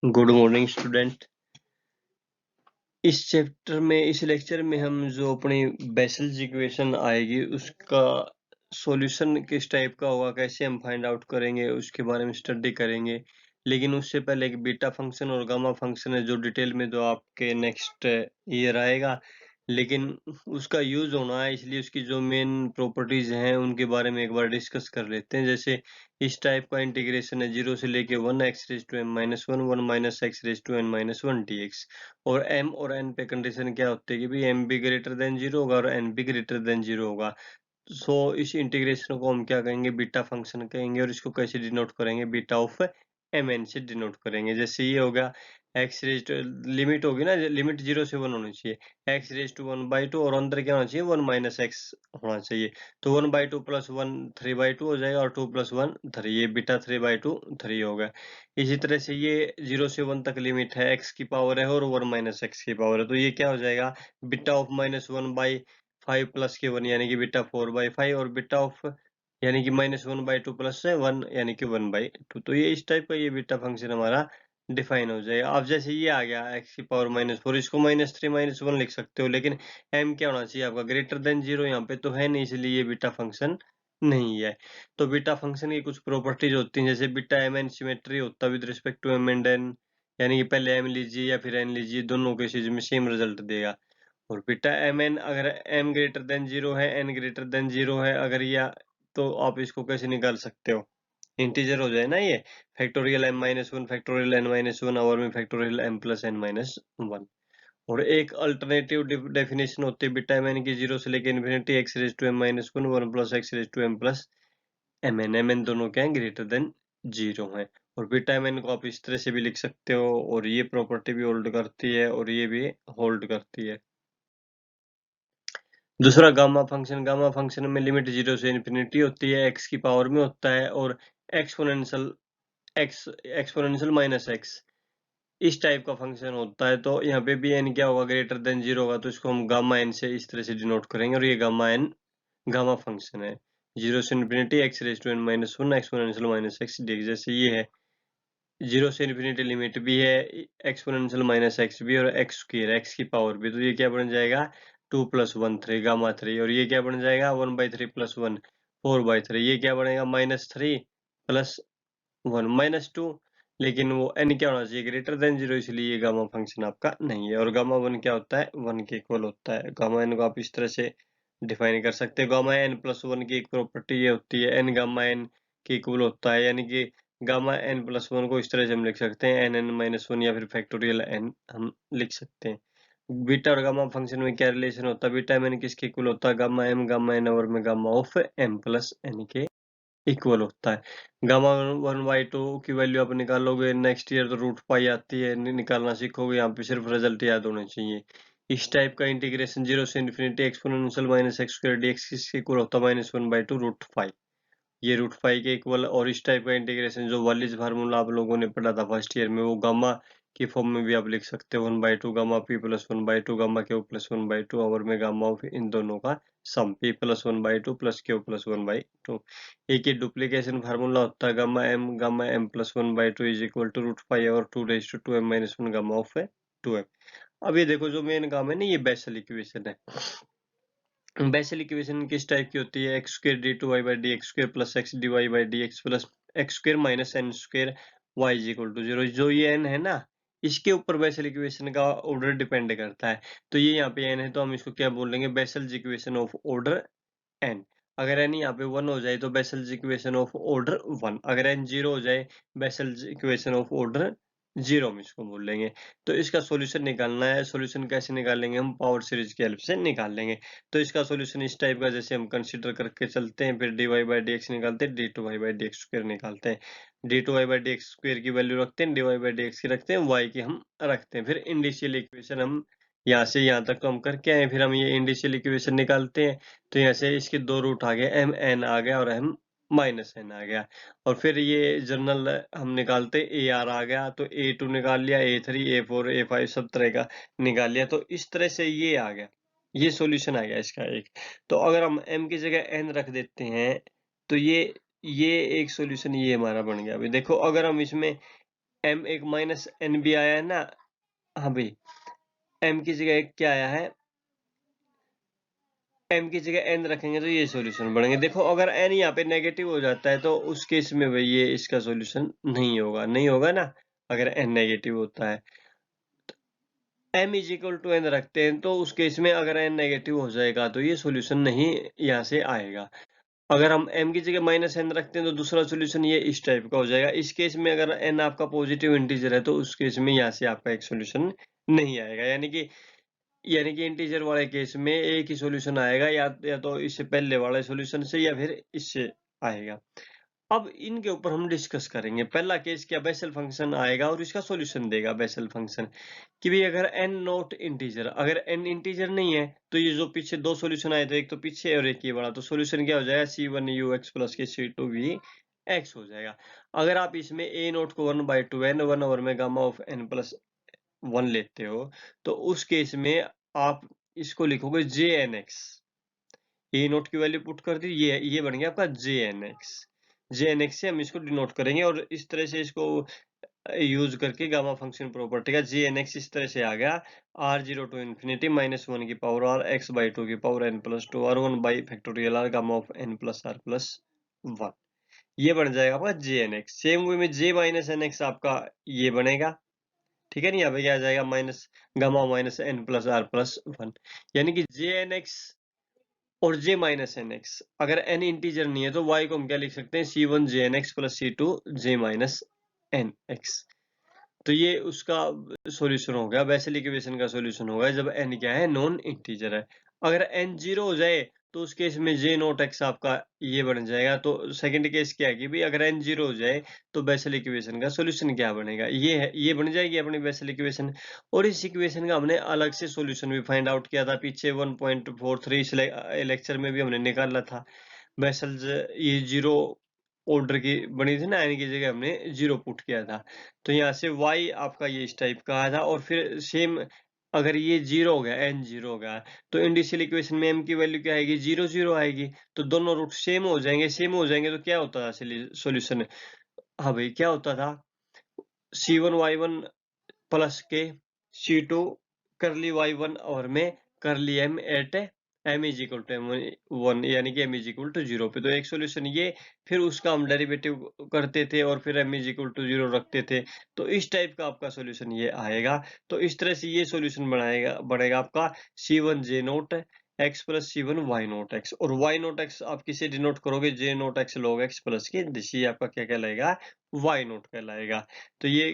Good morning student. इस lecture में हम जो अपनी बेसल्स इक्वेशन आएगी उसका सॉल्यूशन किस टाइप का होगा, कैसे हम फाइंड आउट करेंगे, उसके बारे में स्टडी करेंगे। लेकिन उससे पहले एक बीटा फंक्शन और गामा फंक्शन है जो डिटेल में जो आपके नेक्स्ट ईयर आएगा, लेकिन उसका यूज होना है, इसलिए उसकी जो मेन प्रॉपर्टीज हैं उनके बारे में एक बार डिस्कस कर लेते हैं। जैसे इस टाइप का इंटीग्रेशन है 0 से लेके 1x⁻⁻1 1 -x⁻⁻1 और m और n पे कंडीशन क्या होती है कि भाई m भी ग्रेटर देन 0 होगा और n भी ग्रेटर देन 0 होगा। सो इस इंटीग्रेशन को हम क्या कहेंगे, बीटा फंक्शन कहेंगे। और इसको कैसे डिनोट करेंगे, बीटा ऑफ mn से डिनोट करेंगे। जैसे ये हो गया x रेज टू, लिमिट होगी ना, लिमिट 0 से 1 होनी चाहिए, x रेज टू 1/2 और अंदर क्या होना चाहिए 1 - x होना चाहिए। तो 1/2 + 1 3/2 हो जाएगा और 2 + 1 3, ये बीटा 3/2 3 हो गया। इसी तरह से ये 0 से 1 तक लिमिट है, x की पावर है और 1 - x की पावर है, तो ये क्या हो जाएगा बीटा ऑफ -1/5 + के 1 यानी कि बीटा 4/5 और बीटा ऑफ यानी कि -1/2 + 1 यानी कि 1/2। तो ये इस टाइप का ये बीटा फंक्शन हमारा डिफाइन हो जाएगा। अब जैसे ये आ गया x की पावर -4, इसको -3 -1 लिख सकते हो, लेकिन m क्या होना चाहिए आपका ग्रेटर देन 0, यहाँ पे तो है नहीं, इसलिए ये बीटा फंक्शन नहीं है। तो बीटा फंक्शन की कुछ प्रॉपर्टीज होती हैं, जैसे बीटा mn सिमेट्री होता है with respect to m and n, यानी कि पहले m लीजिए या फिर n लीजिए, दोनों केसेस में सेम रिजल्ट देगा। और बीटा mn अगर m ग्रेटर देन 0 है, n ग्रेटर देन 0 है अगर, या तो आप इसको कैसे निकाल सकते हो, इंटीजर हो जाए ना ये, फैक्टोरियल m-1 फैक्टोरियल n-1 और में फैक्टोरियल m + n-1। और एक अल्टरनेटिव डेफिनेशन होती है बीटा mn की 0 से लेकर इन्फिनिटी x⁻m-1 1 + x⁻m + mn दोनों क्या है ग्रेटर देन 0 है। और बीटा mn को आप इस तरह से भी लिख सकते हो, और ये प्रॉपर्टी भी होल्ड करती है और ये भी होल्ड करती है। दूसरा गामा फंक्शन में लिमिट 0 से इन्फिनिटी होती है, x की पावर में होता है और एक्सपोनेंशियल -x इस टाइप का फंक्शन होता है। तो यहाँ पे भी n क्या होगा ग्रेटर देन 0 होगा, तो इसको हम गामा n से इस तरह से डिनोट करेंगे। और ये गामा n गामा फंक्शन है 0 से infinity x⁻⁻1 exponential -x dx। जैसे ये है 0 से इन्फिनिटी लिमिट भी है, एक्सपोनेंशियल -x भी और x स्क्वायर x की पावर भी, तो ये क्या बन जाएगा 2 + 1 3 गामा 3। और ये क्या बन जाएगा 1/3 + 1 4/3, ये क्या बनेगा -3 + 1 -2, लेकिन वो n क्या होना चाहिए ग्रेटर देन 0, इसलिए ये गामा फंक्शन आपका नहीं है। और गामा 1 क्या होता है 1 के इक्वल होता है। गामा n को आप इस तरह से डिफाइन कर सकते हैं। गामा n + 1 की एक प्रॉपर्टी ये होती है n गामा n के इक्वल होता है, यानी कि गामा n + 1 को इस तरह से हम लिख सकते हैं nn-1 या फिर फैक्टोरियल n हम लिख सकते हैं। बीटा और गामा फंक्शन में क्या रिलेशन होता है, बीटा m n किसके इक्वल होता है गामा n और में गामा ऑफ m + n के इक्वल होता है। गामा 1/2 की वैल्यू आप निकालोगे नेक्स्ट ईयर तो √π आती है, निकालना सीखोगे, यहाँ पे सिर्फ रिजल्ट याद होने चाहिए। इस टाइप का इंटीग्रेशन 0 से इन्फिनिटी एक्सपोनेंशियल -x² dx किसके इक्वल होता है -1/2 √π, ये √π के इक्वल। और इस टाइप का इंटीग्रेशन जो वालिस फार्मूला आप लोगों ने पढ़ा था फर्स्ट ईयर में, वो गामा की फॉर्म में भी आप लिख सकते हो 1/2 गामा p + 1/2 गामा q + 1/2 और में गामा ऑफ इन दोनों का सम p + 1/2 + q + 1/2। एक ही डुप्लीकेशन फार्मूला होता है गामा m + 1/2 = √π और 2⁻² गामा ऑफ 2m। अब ये देखो जो मेन काम है ना, ये बेसल इक्वेशन है। बेसल इक्वेशन किस टाइप की होती है, x² d2y/dx² + x dy/dx + x² - n² y = 0। जो ये n है ना, इसके ऊपर बेसल इक्वेशन का ऑर्डर डिपेंड करता है। तो ये यहाँ पे n है तो हम इसको क्या बोलेंगे vessels equation of order n। अगर n यहाँ पे 1 हो जाए तो बेसल्स इक्वेशन ऑफ ऑर्डर 1, अगर n 0 हो जाए बेसल्स इक्वेशन ऑफ ऑर्डर 0 हम इसको बोल लेंगे। तो इसका सॉल्यूशन निकालना है, सॉल्यूशन कैसे निकालेंगे हम पावर सीरीज की हेल्प से निकाल लेंगे। तो इसका सॉल्यूशन इस टाइप का जैसे हम कंसीडर करके चलते हैं, फिर dy/dx निकालते हैं, d2y/dx² निकालते हैं, d2y/dx² की वैल्यू रखते हैं, dy/dx की रखते हैं, y की हम रखते हैं। फिर इंडिशियल इक्वेशन हम यहाँ से यहाँ तक तो हम करके आए, फिर हम ये इंडिशियल इक्वेशन निकालते हैं। तो यहाँ से इसके दो रूट आ गए, m n आ गया और m -n आ गया। और फिर ये जनरल हम निकालते ए आर आ गया, तो A2 निकाल लिया, A3 A4 A5 सब तरह का निकाल लिया। तो इस तरह से ये आ गया, ये सॉल्यूशन आ गया इसका एक। तो अगर हम m की जगह n रख देते हैं तो ये एक सॉल्यूशन ये हमारा बन गया। अभी देखो अगर हम इसमें m एक माइनस एन भी आया है ना। हाँ भाई, m की जगह एक क्या आया है, m की जगह n रखेंगे तो ये सॉल्यूशन बनेंगे। देखो अगर n यहाँ पे नेगेटिव हो जाता है तो उस केस में भाई ये इसका सॉल्यूशन नहीं होगा, नहीं होगा ना, अगर n नेगेटिव होता है। m is equal to n रखते हैं तो उस केस में अगर n नेगेटिव हो जाएगा तो ये सॉल्यूशन नहीं यहाँ से आएगा। अगर हम m की जगह माइनस n रखते हैं तो दूसरा सॉल्यूशन ये इस टाइप का हो जाएगा। इस केस में अगर n आपका पॉजिटिव इंटीजर है तो उस केस में यहाँ से आपका एक सॉल्यूशन नहीं आएगा, यानी कि इंटीजर वाले केस में एक ही सॉल्यूशन आएगा, या तो इससे पहले वाले सॉल्यूशन से या फिर इससे आएगा। अब इनके ऊपर हम डिस्कस करेंगे। पहला केस क्या, बेसल फंक्शन आएगा और इसका सॉल्यूशन देगा बेसल फंक्शन, कि भी अगर n नॉट इंटीजर, अगर n इंटीजर नहीं है तो ये जो पीछे दो सॉल्यूशन आए थे, एक तो पीछे और एक ये बड़ा, तो सॉल्यूशन क्या हो जाएगा, c1ux प्लस के c2v हो जाएगा। अगर आप इसमें a नॉट को 1/2 n 1 ओवर में गामा ऑफ n प्लस 1 लेते हो तो उस केस में आप इसको लिखोगे jnx, ए नोट की वैल्यू पुट कर दी, ये बन गया आपका jnx से हम इसको डिनोट करेंगे और इस तरह से इसको यूज करके गामा फंक्शन प्रॉपर्टी का jnx इस तरह से आ गया, r0 टू इन्फिनिटी -1 की पावर r x/2 की power n plus 2 r1 by factorial r gamma of n plus r plus 1। ये बन जाएगा आपका jnx। सेम वे में j माइनस nx आपका ये बनेगा, ठीक है नहीं, यहाँ पे क्या आ जाएगा, minus gamma minus n plus r plus 1, यानी कि jnx और j माइनस एन एक्स, अगर n इंटीजर नहीं है तो y को हम क्या लिख सकते हैं, c1 jnx plus c2 j minus N X. तो ये उसका सॉल्यूशन हो गया, बेसल इक्वेशन का सॉल्यूशन होगा जब n क्या है, नॉन इंटीजर है। अगर n जीरो हो जाए तो उस केस में j नॉट x आपका ये बन जाएगा। तो सेकंड केस क्या है कि भाई अगर n जीरो हो जाए तो बेसल इक्वेशन का सॉल्यूशन क्या बनेगा, ये है, ये बन जाएगी अपनी बेसल इक्वेशन। और इस इक्वेशन का हमने अलग से सॉल्यूशन भी फाइंड आउट किया था पीछे 1.43 लेक्चर में भी हमने निकाला था। बेसल्स ये जीरो ऑर्डर की बनी थी ना, n की जगह हमने जीरो पुट किया था। तो यहाँ से y आपका ये इस टाइप का आया था, और फिर सेम अगर ये जीरो हो गया, n जीरो हो गया, तो इंडिशियल इक्वेशन में m की वैल्यू क्या आएगी, जीरो जीरो आएगी। तो दोनों रूट सेम हो जाएंगे, सेम हो जाएंगे तो क्या होता था सॉल्यूशन, हाँ भाई क्या होता था, c1y1 प्लस के c2 करली y1 और में करली m at m is equal to m1, यानी कि m इज इक्वल टू 0 पे। तो एक सॉल्यूशन ये, फिर उसका हम डेरिवेटिव करते थे और फिर m इज इक्वल टू 0 रखते थे। तो इस टाइप का आपका सॉल्यूशन ये आएगा। तो इस तरह से ये सॉल्यूशन बनेगा आपका c1 j note x plus c1 y note x, और y नोट x आप किसे डिनोट करोगे, j note x log x plus के दिस, ये आपका क्या कहलाएगा, y नोट कहलाएगा। तो ये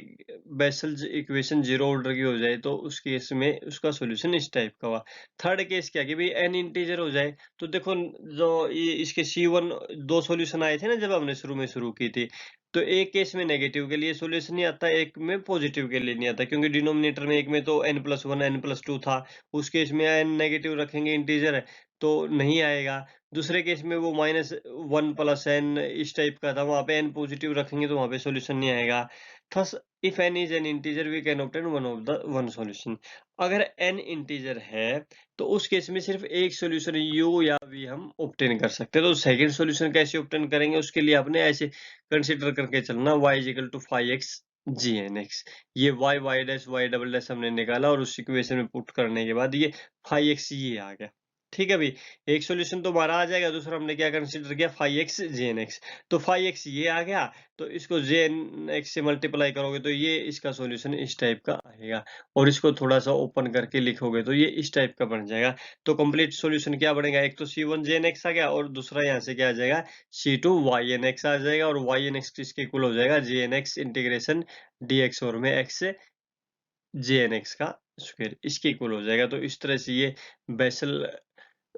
बेसल्स इक्वेशन जीरो ऑर्डर की हो जाए तो उस केस में उसका सॉल्यूशन इस टाइप का हुआ। थर्ड केस क्या कि भाई n इंटीजर हो जाए, तो देखो जो ये इसके C1 दो सॉल्यूशन आए थे ना जब हमने शुरू में शुरू की थी, तो एक केस में नेगेटिव के लिए सॉल्यूशन नहीं आता, एक में पॉजिटिव के लिए नहीं आता, क्योंकि डिनोमिनेटर में एक में तो n+1 n+2 था, उस केस में n नेगेटिव रखेंगे इंटीजर है तो नहीं आएगा। दूसरे केस में वो -1 प्लस n इस टाइप का था, वहां पे n पॉजिटिव रखेंगे तो वहां पे सॉल्यूशन नहीं आएगा। Thus, if n is an integer, we can obtain one solution. अगर n इंटीजर है तो उस केस में सिर्फ एक सॉल्यूशन u या v हम ऑब्टेन कर सकते हैं। तो सेकंड सॉल्यूशन कैसे ऑब्टेन करेंगे, उसके लिए आपने ऐसे कंसीडर करके चलना, y is equal to 5x gnx। ये y dash y double dash हमने निकाला और उस इक्वेशन में पुट करने के बाद ये 5x ये आ गया। ठीक है भाई, एक सॉल्यूशन तो हमारा आ जाएगा, दूसरा हमने क्या कंसीडर किया, 5x gnx। तो 5x ये आ गया, तो इसको jnx से मल्टीप्लाई करोगे तो ये इसका सॉल्यूशन इस टाइप का आएगा, और इसको थोड़ा सा ओपन करके लिखोगे तो ये इस टाइप का बन जाएगा। तो कंप्लीट सॉल्यूशन क्या बनेगा, एक तो c1 jnx आ गया और दूसरा यहाँ से क्या आ जाएगा, c2 ynx आ जाएगा, और ynx किसके इक्वल हो जाएगा, jnx इंटीग्रेशन dx और में x से jnx का स्क्वायर, इसके इक्वल हो जाएगा। तो इस तरह से ये बेसल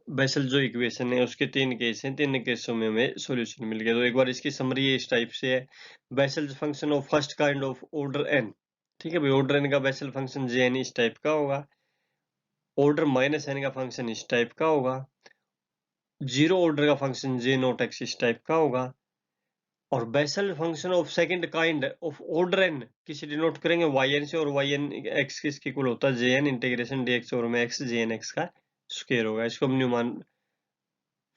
बेसल जो इक्वेशन है उसके तीन केस हैं, तीन केसों में हमें सॉल्यूशन मिल गया। तो एक बार इसकी समरी इस टाइप से है, Bessel function of first kind of order n, ठीक है भाई, ऑर्डर n का बेसल फंक्शन jn इस टाइप का होगा, ऑर्डर माइनस n का फंक्शन इस टाइप का होगा, जीरो ऑर्डर का फंक्शन j नॉट x इस टाइप का होगा, और Bessel function of second kind of order n किसे डिनोट करेंगे, yn से, और yn x किसके इक्वल होता है, jn इंटीग्रेशन dx और में x jnx का स्क्वायर होगा। इसको हम न्यूमान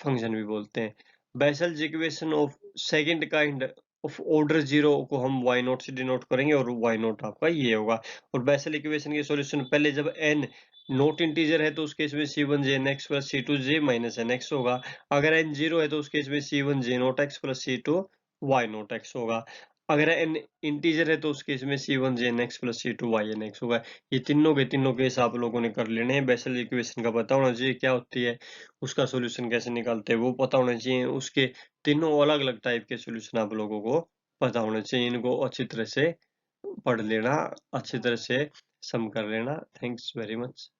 फंक्शन भी बोलते हैं। Vessels equation of second kind of order 0 को हम y नॉट से डिनोट करेंगे और y नॉट आपका ये होगा। और बेसल इक्वेशन के सॉल्यूशन पहले जब n नॉट इंटीजर है तो उस केस में C1 jnx plus C2 j minus nx होगा। अगर n 0 है तो उस केस में C1 j not x plus C2 y not x होगा। अगर n इंटीजर है तो उस केस में C1 jnx plus C2 ynx होगा। ये तीनों के तीनों केस आप लोगों ने कर लेने हैं। बेसल इक्वेशन का पता होना चाहिए क्या होती है, उसका सॉल्यूशन कैसे निकालते हैं वो पता होना चाहिए। उसके तीनों अलग-अलग टाइप के सॉल्यूशन आप लोगों को पता होना चाहिए। इनको अच्छी तरह से पढ़ लेना, अच्छी तरह से सम कर लेना। Thanks very much.